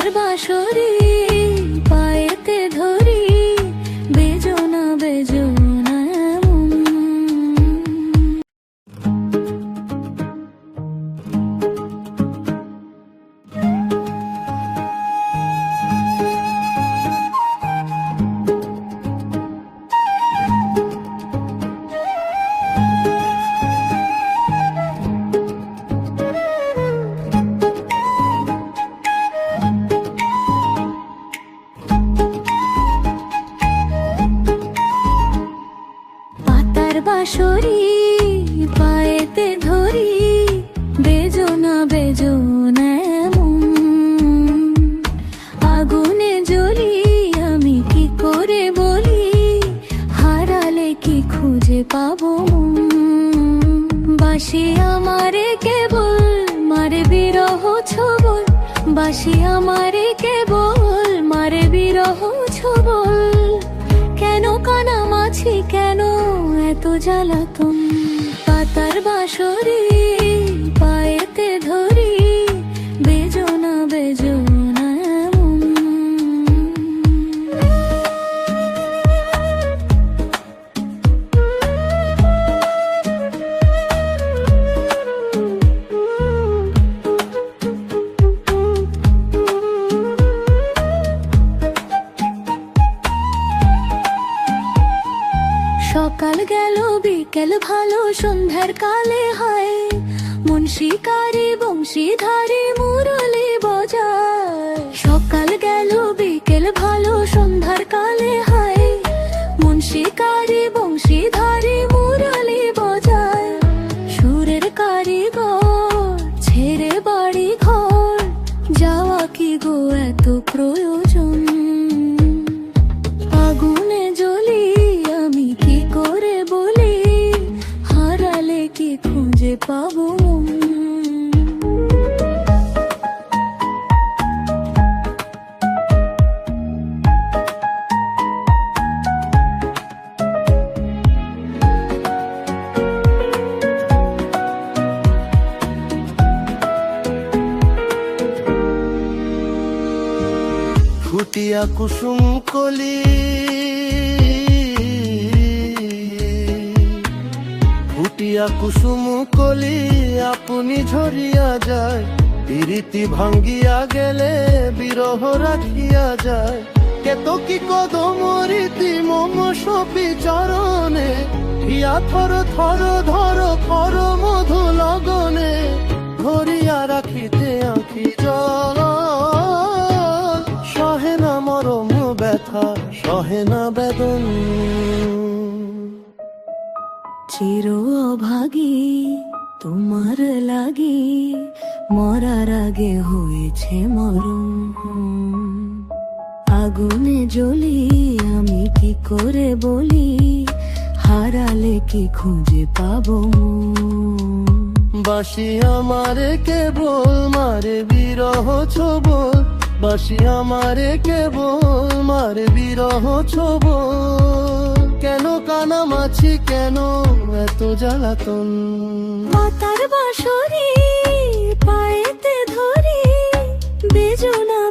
পাতার বাঁশরি পায়েতে ধরি, বেজোনা বেজোনা বাঁশরি পায়েতে ধরি, বেজোনা বেজোনা আগুনে জ্বলি, আমি কি করে বলি, হারালে কি খুঁজে পাবো। বাঁশি আমারে কেবল মারে বিরহ ছবল, বাঁশি আমারে কেবল মারে বিরহ ছবল। কেন কানামাছি, কেন এত জ্বালাতন, পাতার বাঁশরি পায়েতে ধরি, বেজোনা বেজোনা সকাল গেল বিকেল ভালো, সন্ধ্যার কালে হয় মন শিকারি বংশীধারী মুরলি বজায়। সকাল গেল বিকেল ভালো, সন্ধ্যার কালে হয় মন শিকারি বংশীধারী মুরলি বজায়। সুরের কারিগর ছেড়ে বাড়ি ঘর, যাওয়া কি গো এত প্রয়োজন। আগুনে জ্বলি, আমি কি করে বলি, হারালে কি খুঁজে পাবো। ফুটিয়া কুসুম কলি, ফুটিয়া কুসুম কলি আপনি ঝরিয়া যায়। প্রীতি ভাঙ্গিয়া গেলে বিরহ রাখিয়া যায়। কেতকী কদম রীতি মম সপি চরণে, হিয়া থর থর ধর খর মধু লগনে, ধরিয়া রাখিতে আঁখি জল। সহে না মরম ব্যথা, সহে না বেদন। চির অভাগী তোমার লাগি, মরার আগে হয়েছে মরণ। আগুনে জ্বলি, আমি কি করে বলি, হারালে কি খুঁজে পাবো। বাঁশি আমারে কেবল মারে বিরহ ছবল, বাঁশি আমারে কেবল মারে বিরহ ছবল। কেন কানামাছি, কেন এত জ্বালাতন, পাতার বাঁশরি পায়েতে ধরি, বেজোনা